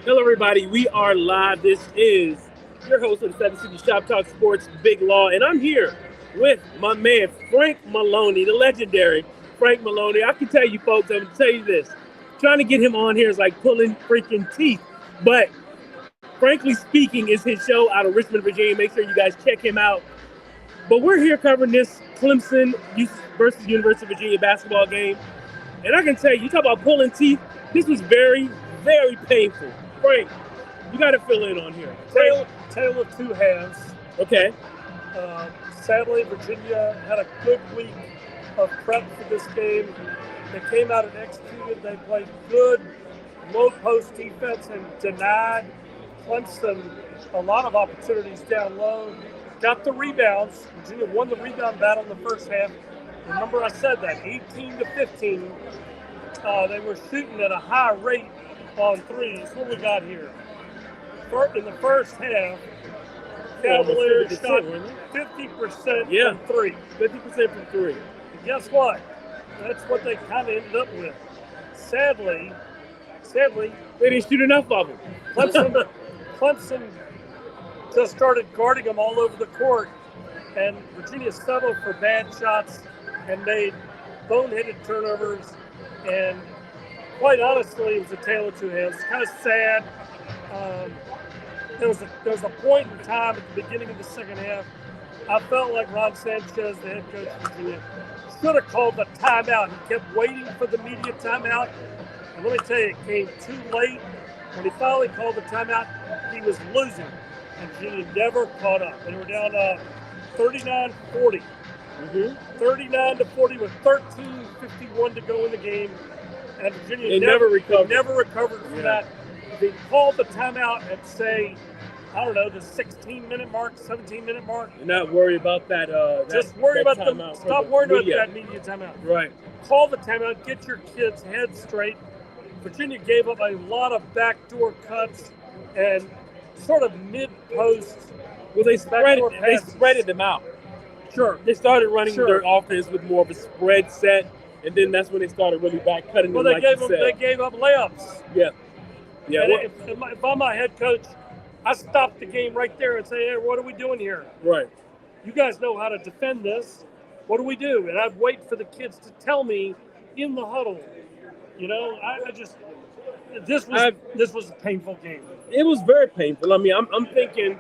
Hello, everybody. We are live. This is your host of the 760 Shop Talk Sports Big Law, and I'm here with my man, Frank Maloney, the legendary Frank Maloney. I can tell you, folks, I'm going to tell you this. Trying to get him on here is like pulling freaking teeth. But frankly speaking, is his show out of Richmond, Virginia. Make sure you guys check him out. But we're here covering this Clemson versus University of Virginia basketball game. And I can tell you, you talk about pulling teeth, this was very, very painful. Frank, you got to fill in on here. Tale of two halves. Okay. Sadly, Virginia had a good week of prep for this game. They came out and executed. They played good low post defense and denied Clemson a lot of opportunities down low. Got the rebounds. Virginia won the rebound battle in the first half. Remember I said that, 18-15. They were shooting at a high rate on threes. What we got here? In the first half, Cavaliers shot 50% from three. 50% from three. And guess what? That's what they kind of ended up with. Sadly, they didn't shoot enough of them. Clemson just started guarding them all over the court, and Virginia settled for bad shots and made boneheaded turnovers. And quite honestly, it was a tale of two halves. It's kind of sad. There was a point in time at the beginning of the second half, I felt like Ron Sanchez, the head coach of Virginia, should have called the timeout. He kept waiting for the media timeout. And let me tell you, it came too late. When he finally called the timeout, he was losing. And Virginia never caught up. They were down 39-40. 39-40 with 13:51 to go in the game. And Virginia never recovered from that. They called the timeout at, say, I don't know, the 16-minute mark, 17-minute mark. You're not worried about that. Just worry about them. Stop worrying about that media timeout. Right. Call the timeout. Get your kids' heads straight. Virginia gave up a lot of backdoor cuts and sort of mid-post. Well, they spreaded them out. Sure. They started running their offense with more of a spread set, and then that's when they started really back cutting them. They gave up layups. Yeah. Yeah. If I'm a head coach, I stop the game right there and say, hey, what are we doing here? Right. You guys know how to defend this. What do we do? And I'd wait for the kids to tell me in the huddle. You know, this was a painful game. It was very painful. I mean, I'm thinking,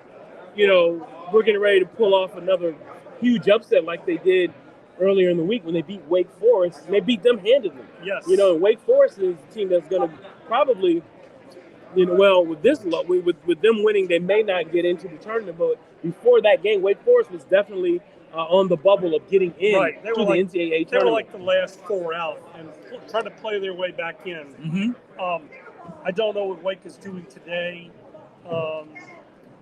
we're getting ready to pull off another huge upset like they did earlier in the week when they beat Wake Forest. And they beat them handedly. Yes. And Wake Forest is a team that's going to probably, with them winning, they may not get into the tournament. But before that game, Wake Forest was definitely on the bubble of getting in to the NCAA tournament. They were like the last four out and trying to play their way back in. Mm-hmm. I don't know what Wake is doing today. I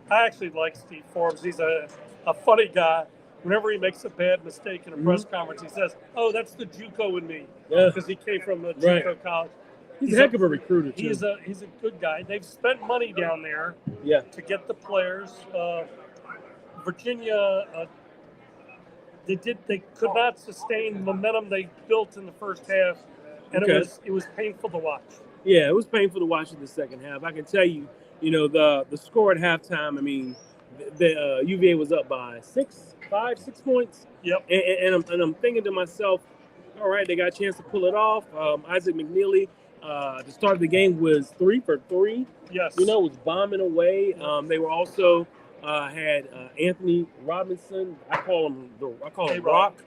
actually like Steve Forbes. He's a funny guy. Whenever he makes a bad mistake in a press conference, he says, "Oh, that's the JUCO in me," because he came from the JUCO college. He's a heck of a recruiter too. He's a good guy. They've spent money down there to get the players. Virginia, they could not sustain the momentum they built in the first half, and it was painful to watch. Yeah, it was painful to watch in the second half. I can tell you, the score at halftime. I mean, the UVA was up by 6 points. Yep. And I'm thinking to myself, all right, they got a chance to pull it off. Isaac McNeely, the start of the game was 3 for 3. Yes. Was bombing away. They were also had Anthony Robinson. I call him Rock.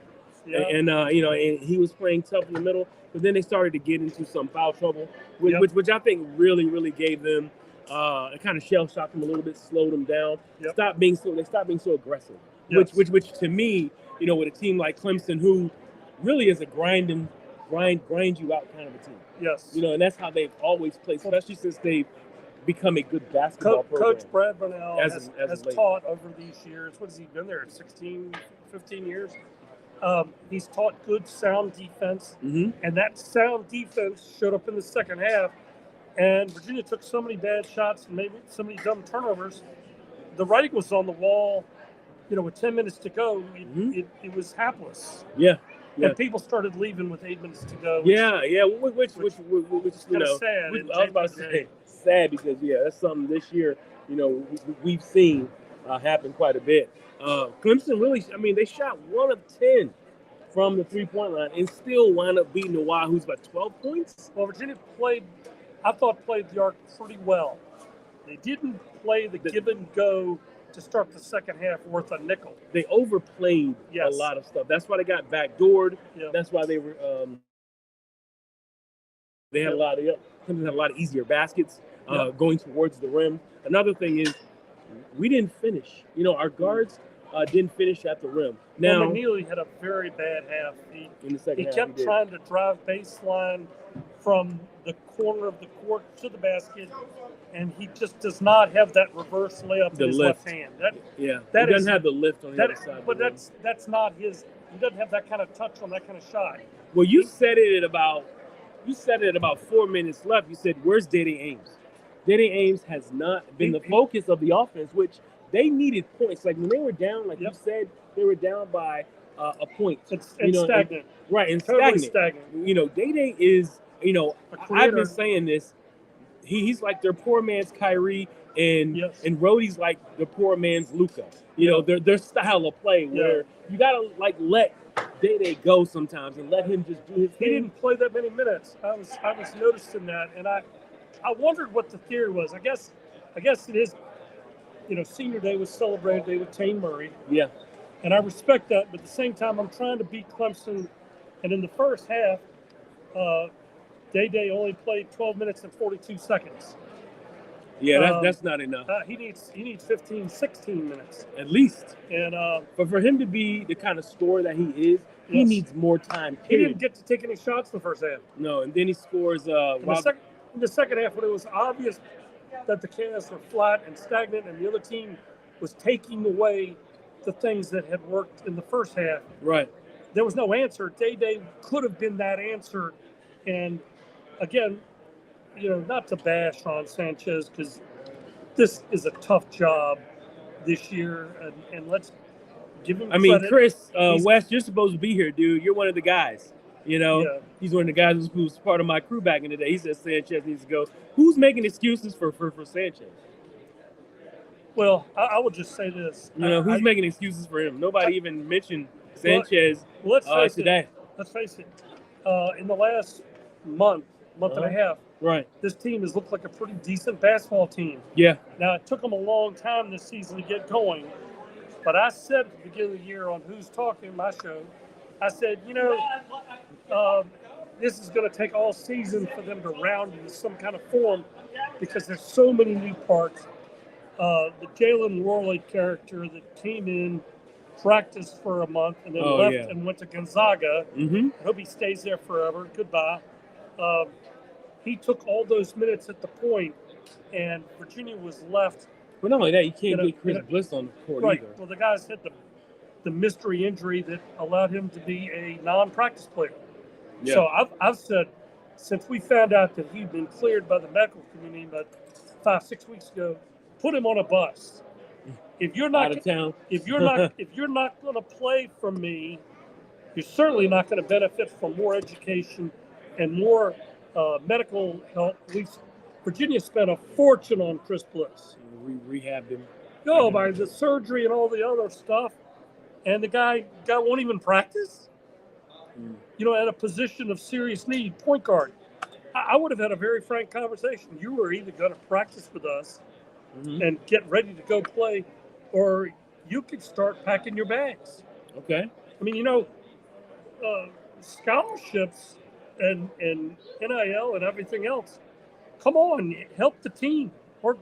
Yeah. And he was playing tough in the middle. But then they started to get into some foul trouble, which I think really, really gave them. It kind of shell shocked them a little bit, slowed them down. Yep. They stopped being so aggressive. Yes. Which to me, with a team like Clemson, who really is a grind you out kind of a team. Yes. And that's how they've always played, especially since they've become a good basketball program. Coach Brad Burnell has taught over these years. What has he been there? 16, 15 years. He's taught good, sound defense, and that sound defense showed up in the second half. And Virginia took so many bad shots and maybe so many dumb turnovers. The writing was on the wall. With 10 minutes to go, it was hapless. Yeah. And people started leaving with 8 minutes to go. Which kind of sad. I was about to say, sad because that's something this year. We've seen happen quite a bit. Clemson really, they shot 1 of 10 from the 3-point line and still wound up beating the Wild, who's about 12 points. Well, Virginia played the arc pretty well. They didn't play the give and go to start the second half worth a nickel. They overplayed a lot of stuff. That's why they got backdoored. Yeah. That's why they were. They had a lot of easier baskets going towards the rim. Another thing is we didn't finish. Our guards didn't finish at the rim. Now McNeely had a very bad half. In the second half, he kept trying to drive baseline from the corner of the court to the basket, and he just does not have that reverse layup in his left hand. He doesn't have the lift on the other side. But that's not his. He doesn't have that kind of touch on that kind of shot. Well, you said it at about 4 minutes left. You said, "Where's Dede Ames?" Dede Ames has not been the focus of the offense, which they needed points. Like when they were down, like you said, they were down by a point. And stagnant. And totally stagnant. Dede is, I've been saying this. He's like their poor man's Kyrie, and Rhodey's like the poor man's Luka. Their style of play where you gotta let Dede go sometimes and let him just do his thing. He didn't play that many minutes. I was noticing that, and I wondered what the theory was. I guess it is. Senior day was celebrated day with Tane Murray. Yeah. And I respect that, but at the same time, I'm trying to beat Clemson. And in the first half, Dede only played 12 minutes and 42 seconds. Yeah, that's not enough. He needs 15, 16 minutes. At least. And but for him to be the kind of scorer that he is, he needs more time. He didn't get to take any shots in the first half. No, and then he scores. In the second half, when it was obvious that the Cavs were flat and stagnant and the other team was taking away the things that had worked in the first half. Right. There was no answer. Dede could have been that answer. And again, not to bash on Sanchez because this is a tough job this year. And let's give him credit. Chris, West, you're supposed to be here, dude. You're one of the guys. He's one of the guys who was part of my crew back in the day. He said Sanchez needs to go. Who's making excuses for Sanchez? Well, I would just say this. Who's making excuses for him? Nobody even mentioned Sanchez today. Let's face it. In the last month and a half, this team has looked like a pretty decent basketball team. Yeah. Now, it took them a long time this season to get going. But I said at the beginning of the year on Who's Talking, my show, I said, this is going to take all season for them to round into some kind of form because there's so many new parts. The Jalen Worley character that came in, practiced for a month, and then left and went to Gonzaga. Mm-hmm. I hope he stays there forever. Goodbye. He took all those minutes at the point, and Virginia was left. But not only that, you can't get Chris Bliss on the court either. Well, the guys had the mystery injury that allowed him to be a non-practice player. Yeah. So I've said since we found out that he'd been cleared by the medical community about 5-6 weeks ago, put him on a bus. If you're not out of town, if you're not going to play for me, you're certainly not going to benefit from more education and more medical help. Virginia spent a fortune on Chris Bliss. We rehabbed him. No, by the surgery and all the other stuff, and the guy won't even practice. At a position of serious need, point guard. I would have had a very frank conversation. You were either going to practice with us and get ready to go play, or you could start packing your bags. Okay. Scholarships and NIL and everything else. Come on, help the team or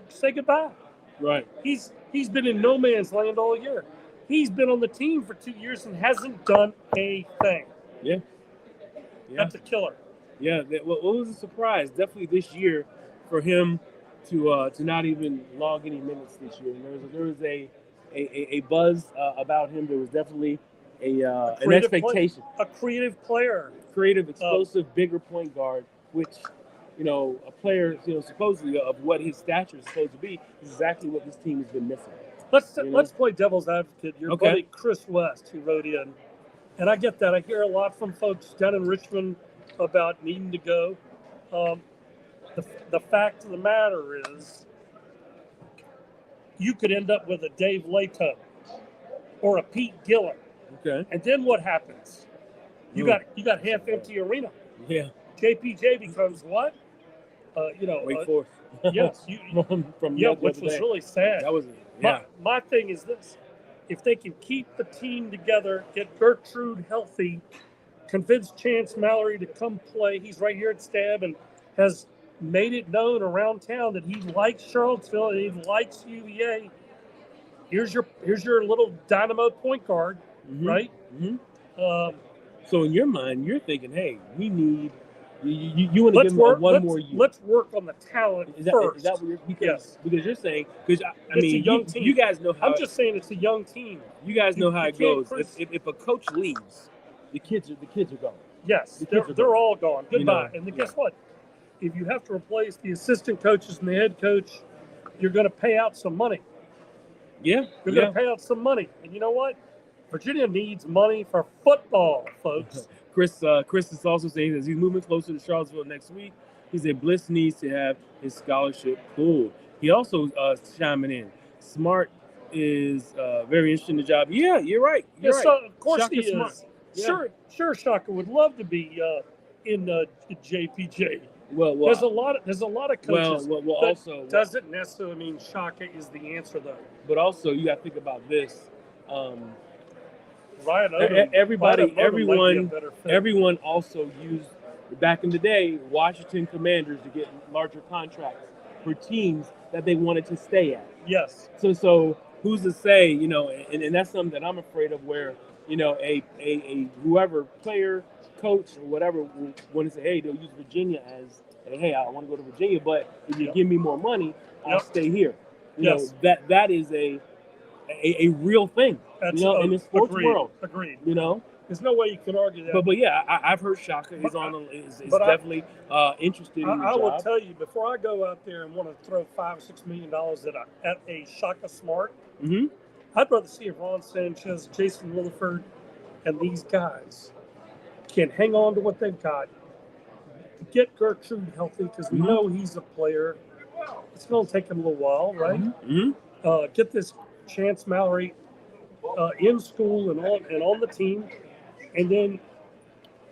say goodbye. Right. He's been in no man's land all year. He's been on the team for 2 years and hasn't done a thing. Yeah. That's a killer. Yeah. Well, it was a surprise, definitely this year, for him to not even log any minutes this year. There was a buzz about him. There was definitely an expectation. A creative player. Creative, explosive, bigger point guard, which, a player, supposedly of what his stature is supposed to be, is exactly what this team has been missing. Let's play devil's advocate. Your buddy Chris West, who wrote in, and I get that. I hear a lot from folks down in Richmond about needing to go. the fact of the matter is, you could end up with a Dave Leto or a Pete Gillen. Okay. And then what happens? You got half empty arena. Yeah. JPJ becomes what? Wake Forest. Yes. From which was really sad. That was My thing is this: if they can keep the team together, get Gertrude healthy, convince Chance Mallory to come play. He's right here at Stab and has made it known around town that he likes Charlottesville and he likes UVA. Here's your little dynamo point guard, right? Mm-hmm. So in your mind, you're thinking, hey, we need you want to give him one more year. Let's work on the talent first. Is that what yes. Because you're saying, because I mean, a young team. You guys know how. I'm just saying it's a young team. You guys know how it goes. If a coach leaves, the kids are gone. Yes, they're all gone. Goodbye. And guess what? If you have to replace the assistant coaches and the head coach, you're going to pay out some money. Yeah. You're going to pay out some money. And you know what? Virginia needs money for football, folks. Chris is also saying that he's moving closer to Charlottesville next week. He said Bliss needs to have his scholarship pulled. He also chiming in. Smart is very interested in the job. Yeah, you're right. You're right. So of course Shaka he is. Smart. Yeah. Sure, Shaka would love to be in the JPJ. Well, there's a lot of coaches. Well, also doesn't necessarily mean Shaka is the answer though. But also you got to think about this. Ryan Odom, everyone also used back in the day Washington Commanders to get larger contracts for teams that they wanted to stay at. Yes. So who's to say, and that's something that I'm afraid of, where a whoever player, coach, or whatever will want to say, hey, they'll use Virginia as, hey, I want to go to Virginia, but if you give me more money, I'll stay here. That is a real thing. In the sports world. Agreed. There's no way you can argue that. But yeah, I've heard Shaka is definitely interested in the job. I will tell you, before I go out there and want to throw $5 or $6 million at a Shaka Smart, I'd rather see if Ron Sanchez, Jason Williford, and these guys can hang on to what they've got, get Gertrude healthy, because we know he's a player. It's going to take him a little while, right? Get this Chance Mallory in school and on the team, and then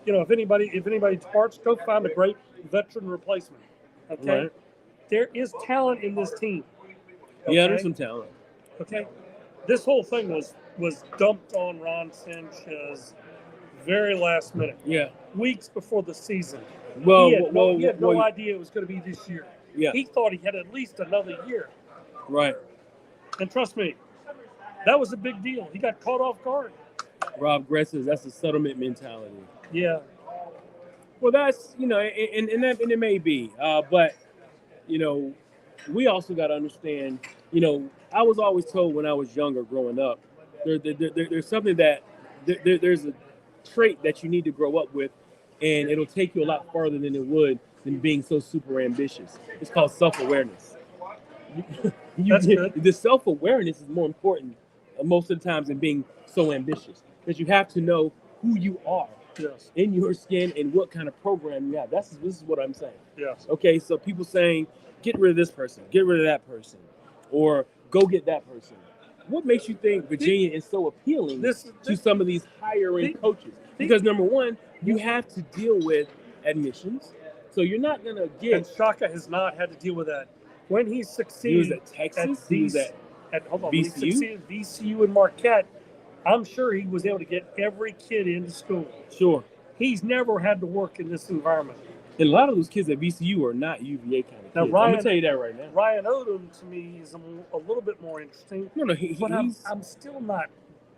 if anybody departs, go find a great veteran replacement. Okay, right. There is talent in this team. Okay? Yeah, there's some talent. Okay, this whole thing was dumped on Ron Sanchez very last minute. Yeah, weeks before the season. Well, he had no idea it was going to be this year. Yeah, he thought he had at least another year. Right. And trust me, that was a big deal. He got caught off guard. Rob Gress says that's a settlement mentality. Yeah. Well, that's and it may be, but we also got to understand. I was always told when I was younger, growing up, there's something that there's a trait that you need to grow up with, and it'll take you a lot farther than it would than being so super ambitious. It's called self-awareness. That's good. The self-awareness is more important most of the times than being so ambitious, because you have to know who you are in your skin and what kind of program you have. This is what I'm saying. Yes. Okay, so people saying, get rid of this person, get rid of that person, or go get that person. What makes you think Virginia is so appealing to some of these higher-end coaches? Because number one, you have to deal with admissions, so you're not going to get... And Shaka has not had to deal with that. When he succeeded he was at Texas, he was at VCU? When he succeeded at VCU and Marquette, I'm sure he was able to get every kid into school. Sure. He's never had to work in this environment. And a lot of those kids at VCU are not UVA kind of kids. I'm going to tell you that right now. Ryan Odom, to me, is a little bit more interesting. No, but I'm still not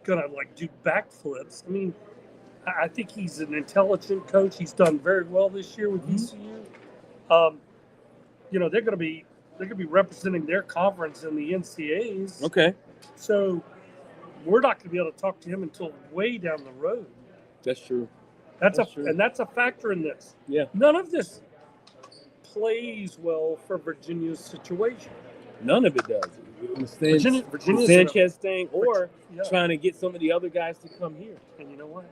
going to, do backflips. I mean, I think he's an intelligent coach. He's done very well this year with VCU. They're going to be representing their conference in the NCAAs. Okay. So we're not going to be able to talk to him until way down the road. That's true. That's true. And that's a factor in this. Yeah. None of this plays well for Virginia's situation. None of it does. Virginia's Sanchez thing, or trying to get some of the other guys to come here. And you know what?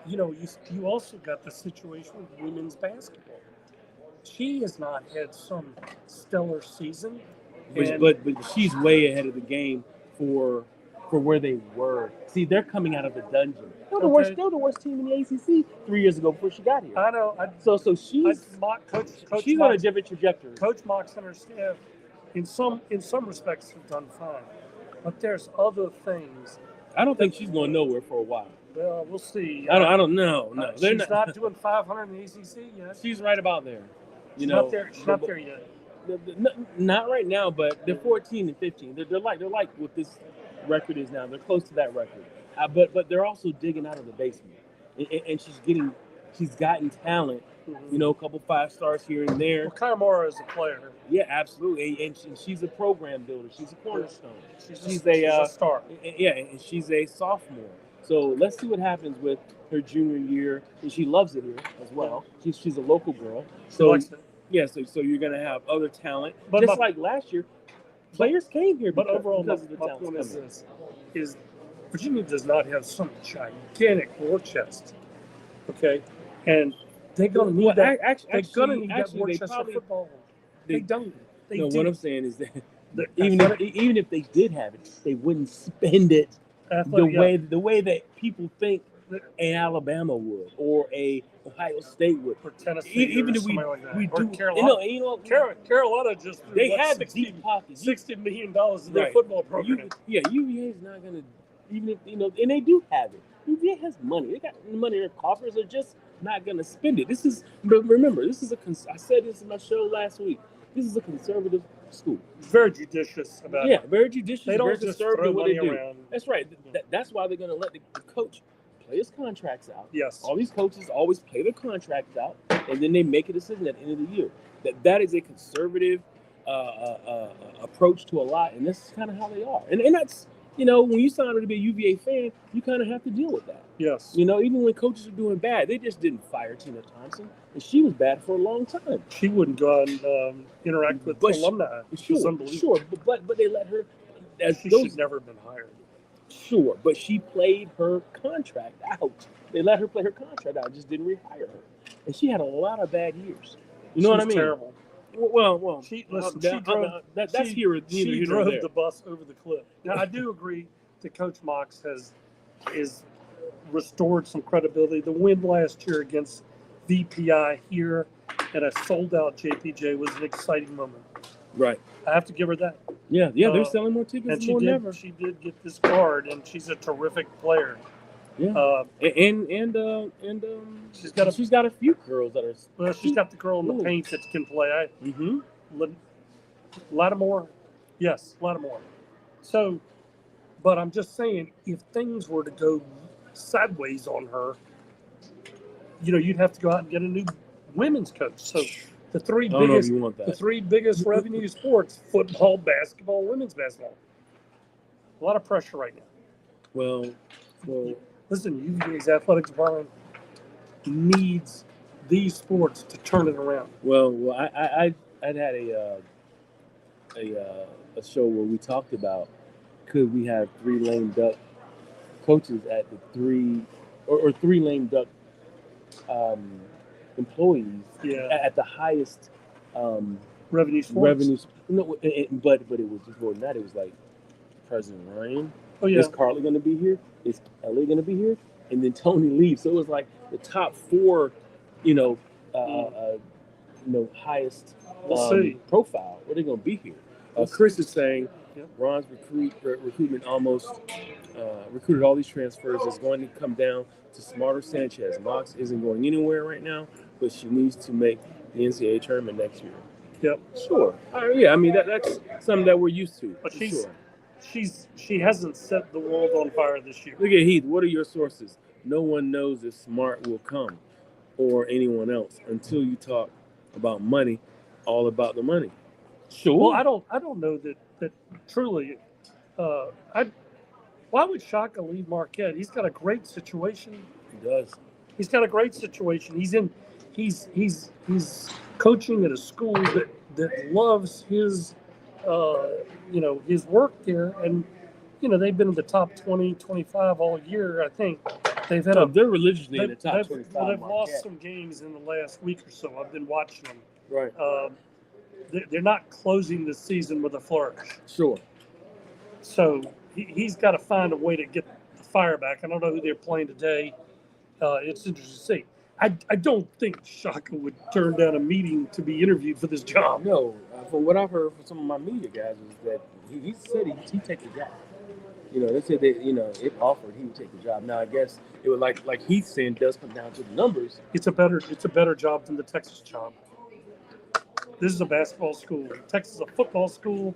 You also got the situation with women's basketball. she has not had some stellar season. But she's way ahead of the game for where they were. See, they're coming out of the dungeon. They're the worst team in the ACC 3 years ago before she got here. I know. So she's Coach on a different trajectory. Coach Mox and her staff, in some respects, have done fine, but there's other things. I don't think she's going nowhere for a while. Well, we'll see. I don't know. No, she's not doing 500 in the ACC yet. She's right about there. She's not there yet. Not right now, but they're 14 and 15. They're like what this record is now. They're close to that record, but they're also digging out of the basement, and she's gotten talent. Mm-hmm. A couple 5 stars here and there. Well, Kymara is a player. Yeah, absolutely, and she's a program builder. She's a cornerstone. She's a star. Yeah, and she's a sophomore. So let's see what happens with her junior year. And she loves it here as well. She's a local girl. She likes it. Yeah, so you're going to have other talent. But just like last year, players came here. But overall, my point is Virginia does not have some gigantic war chest. Okay? And they're going to need that. They're going to need that war chest for football. They don't. What I'm saying is that even if they did have it, they wouldn't spend it the way that people think an Alabama would, or a Ohio State would, or Tennessee, even if like that. we or do. Carolina. Carolina just they had the deep pockets, $60 million in their football program. UVA is not going to, even if and they do have it. UVA has money. They got money in their coffers. They're just not going to spend it. Remember, this is I said this in my show last week. This is a conservative school. Very judicious about it. Yeah, very judicious. They don't just throw money around. That's right. That's why they're going to let the coach play his contracts out. Yes. All these coaches always play their contracts out, and then they make a decision at the end of the year. That is a conservative approach to a lot, and this is kind of how they are. And that's, when you sign up to be a UVA fan, you kind of have to deal with that. Yes. Even when coaches are doing bad, they just didn't fire Tina Thompson, and she was bad for a long time. She wouldn't go out and interact with alumni. Sure, but they let her. She should never have been hired. Sure, but she played her contract out. They let her play her contract out, just didn't rehire her, and she had a lot of bad years. You know what I mean? Terrible. Well. She drove the bus over the cliff. Now I do agree that Coach Mox is restored some credibility. The win last year against VPI here at a sold-out JPJ was an exciting moment. Right. I have to give her that. Yeah, they're selling more tickets than ever. She did get this card, and she's a terrific player. Yeah. She's got a few girls that are. Well, she's got the girl in the paint that can play. Lattimore, yes, Lattimore. So, but I'm just saying, if things were to go sideways on her, you'd have to go out and get a new women's coach. So the three biggest revenue sports: football, basketball, women's basketball. A lot of pressure right now. Well. Listen, UVA's athletics department needs these sports to turn it around. Well, I'd had a show where we talked about, could we have 3 lame duck coaches at the 3 lame duck employees at the highest revenue sports. No, but it was more than that. It was like President Ryan. Oh yeah. Is Carly going to be here? Is Kelly going to be here? And then Tony leaves. So it was like the top 4, highest profile. Are they going to be here? Chris is saying Ron's recruitment almost recruited all these transfers. It's going to come down to Smarter Sanchez. Mox isn't going anywhere right now, but she needs to make the NCAA tournament next year. Yep. Sure. I mean, that's something that we're used to. But she hasn't set the world on fire this year. Look at Heath. What are your sources? No one knows if Smart will come or anyone else until you talk about money, all about the money. Sure. Well, I don't know that truly. Why would Shaka leave Marquette? He's got a great situation. He does. He's got a great situation. He's coaching at a school that loves his his work there, and they've been in the top 20, 25 all year. I think they've had they're religiously in the top 25. Well, they've lost some games in the last week or so. I've been watching them. Right. They're not closing the season with a flourish. Sure. So he's got to find a way to get the fire back. I don't know who they're playing today. It's interesting to see. I don't think Shaka would turn down a meeting to be interviewed for this job. No, from what I've heard from some of my media guys is that he said he'd take the job. They said that, if offered, he would take the job. Now, I guess it would like Heath saying does come down to the numbers. It's a better job than the Texas job. This is a basketball school. Texas is a football school.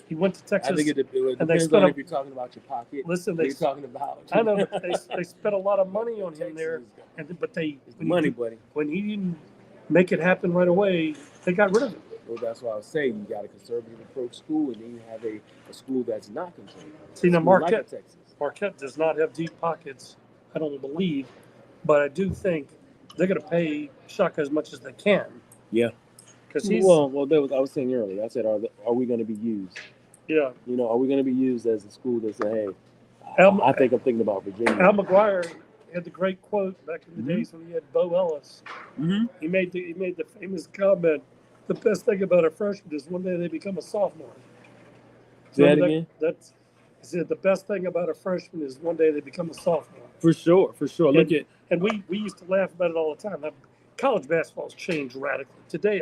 He went to Texas. I think it depends on if you're talking about your pocket. Listen, you're talking about. I know, but they spent a lot of money on him there, but buddy. When he didn't make it happen right away, they got rid of him. Well, that's why I was saying you got a conservative approach school, and then you have a school that's not conservative. See, now Marquette does not have deep pockets, I don't believe, but I do think they're going to pay Shaka as much as they can. Yeah. Because I was saying earlier. I said, are we going to be used? Yeah. Are we going to be used as a school that say, hey, I think I'm thinking about Virginia. Al McGuire had the great quote back in the days when he had Bo Ellis. Mm-hmm. He made the famous comment, the best thing about a freshman is one day they become a sophomore. Say that again? He said the best thing about a freshman is one day they become a sophomore. For sure. And we used to laugh about it all the time. College basketball's changed radically. Today,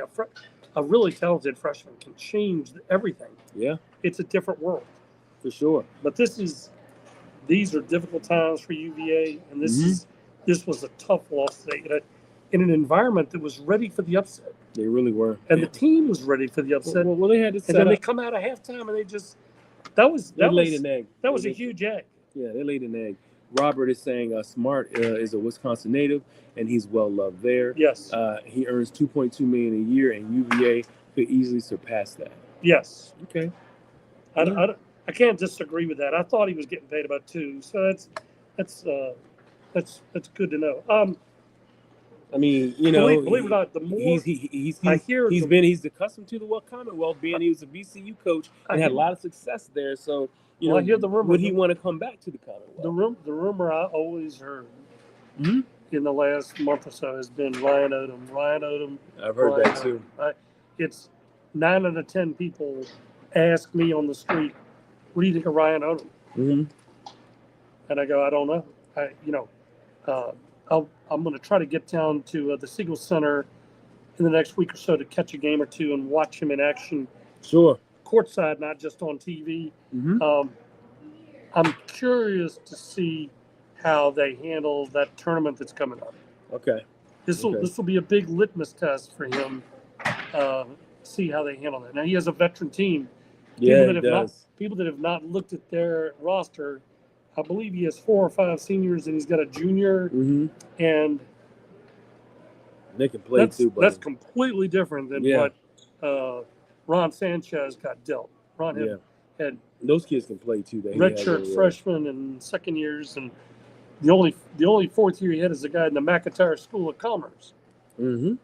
a really talented freshman can change everything. Yeah. It's a different world. For sure. But these are difficult times for UVA, and this was a tough loss today in an environment that was ready for the upset. They really were. And the team was ready for the upset. Well, they had to set and then up. they come out of halftime and they laid an egg. That was a huge egg. Yeah, they laid an egg. Robert is saying Smart is a Wisconsin native, and he's well loved there. Yes. He earns $2.2 million a year, and UVA could easily surpass that. Yes. Okay. I can't disagree with that. I thought he was getting paid about $2, so that's good to know. I mean, believe it or not, the more he's accustomed to the Commonwealth, being he was a VCU coach and had a lot of success there. So I hear the rumor. Would he want to come back to the Commonwealth? The rumor I always heard in the last month or so has been Ryan Odom. Ryan Odom. I've heard that too. It's 9 out of 10 people ask me on the street, "What do you think of Ryan Odom?" Mm-hmm. And I go, "I don't know. I'm going to try to get down to the Siegel Center in the next week or so to catch a game or two and watch him in action." Sure. Courtside, not just on TV. Mm-hmm. I'm curious to see how they handle that tournament that's coming up. Okay. This will be a big litmus test for him. See how they handle that. Now he has a veteran team. Yeah, People that have not looked at their roster. I believe he has 4 or 5 seniors, and he's got a junior. Mm-hmm. And they can play too. Buddy. That's completely different than what Ron Sanchez got dealt. Ron had those kids can play too. Redshirt freshmen and second years, and the only fourth year he had is a guy in the McIntyre School of Commerce. Mm-hmm.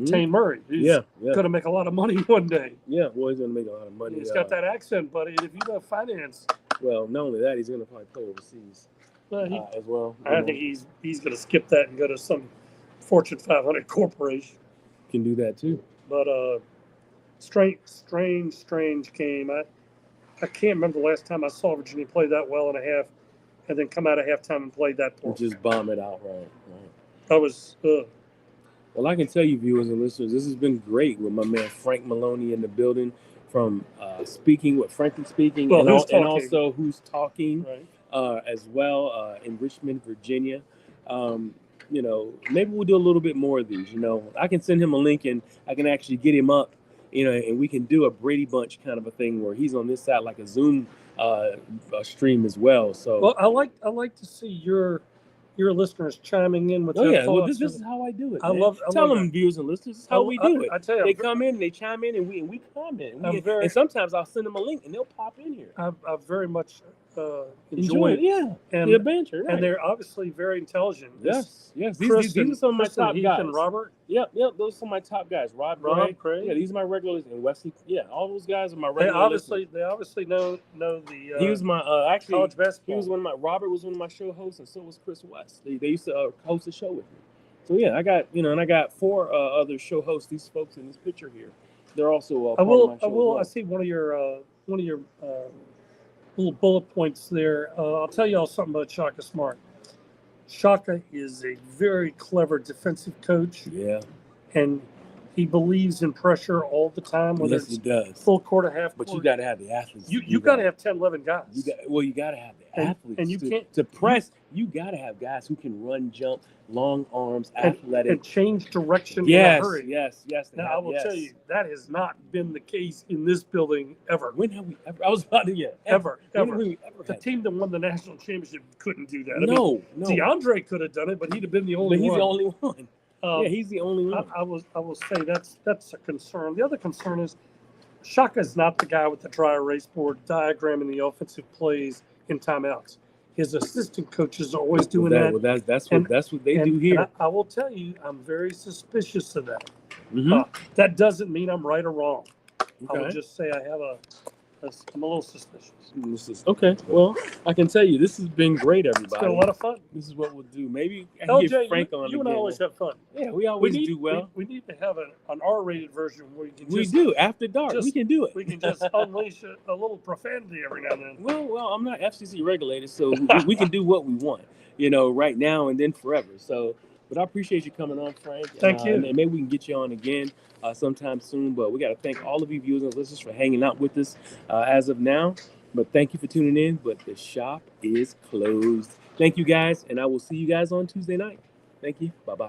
Tane Murray. He's going to make a lot of money one day. Yeah, well, he's going to make a lot of money. He's got that accent, buddy. And if you know finance, well, not only that, he's going to probably play overseas as well. I think he's going to skip that and go to some Fortune 500 corporation. Can do that too. But strange game. I can't remember the last time I saw Virginia play that well in a half, and then come out of halftime and play that poor. Just bomb it out, right? That was. Well, I can tell you, viewers and listeners, this has been great with my man Frank Maloney in the building, from speaking with Franklin speaking, and also who's talking as well in Richmond, Virginia. Maybe we'll do a little bit more of these. I can send him a link and I can actually get him up, and we can do a Brady Bunch kind of a thing where he's on this side like a Zoom stream as well. So, well, I like to see your listeners chiming in with their thoughts. Well, this is how I do it. Tell them, viewers and listeners, this is how we do it. I tell you, they come in, they chime in, and we comment. And sometimes I'll send them a link, and they'll pop in here. I very much enjoy it. And the banter, right. And they're obviously very intelligent. Yes. These are some of my top guys. And Robert. Yep. Those are some of my top guys. Rob Craig. Yeah, these are my regulars. And Wesley. Yeah, all those guys are my regulars. They obviously know the. He was my college basketball. Robert was one of my show hosts, and so was Chris West. They used to host a show with me. So yeah, I got 4 other show hosts. These folks in this picture here, they're also I part of will. my I show. will. I As see one of your little bullet points there. I'll tell y'all something about Shaka Smart. Shaka is a very clever defensive coach, well. Yeah, and he believes in pressure all the time, whether yes, he it's does. full court or half But court. you got to have the athletes. You got to have 10, 11 guys. You got to have the athletes. And you can't to press. You got to have guys who can run, jump, long arms, and athletic, change direction yes, in a hurry. Yes. Now I will tell you that has not been the case in this building ever. When have we ever? I was about to ever. When have we ever the had team that won the national championship couldn't do that. No. DeAndre could have done it, but he'd have been the only But he's one. the only one. Yeah, he's the only one. I will say that's a concern. The other concern is Shaka is not the guy with the dry erase board diagramming the offensive plays in timeouts. His assistant coaches are always doing that. Well, that's what they do here. And I will tell you, I'm very suspicious of that. Mm-hmm. That doesn't mean I'm right or wrong. Okay. I will just say I'm a little suspicious. Okay. Well, I can tell you, this has been great, everybody. It's been a lot of fun. This is what we'll do. Maybe I can LJ, get Frank on you again. and I always have fun. Yeah, we always do well. We need to have an R-rated version where we do after dark. We can do it. We can just unleash a little profanity every now and then. Well, I'm not FCC regulated, so we can do what we want, right now and then forever. So, but I appreciate you coming on, Frank. Thank you. And maybe we can get you on again sometime soon. But we got to thank all of you viewers and listeners for hanging out with us as of now. But thank you for tuning in. But the shop is closed. Thank you, guys, and I will see you guys on Tuesday night. Thank you. Bye-bye.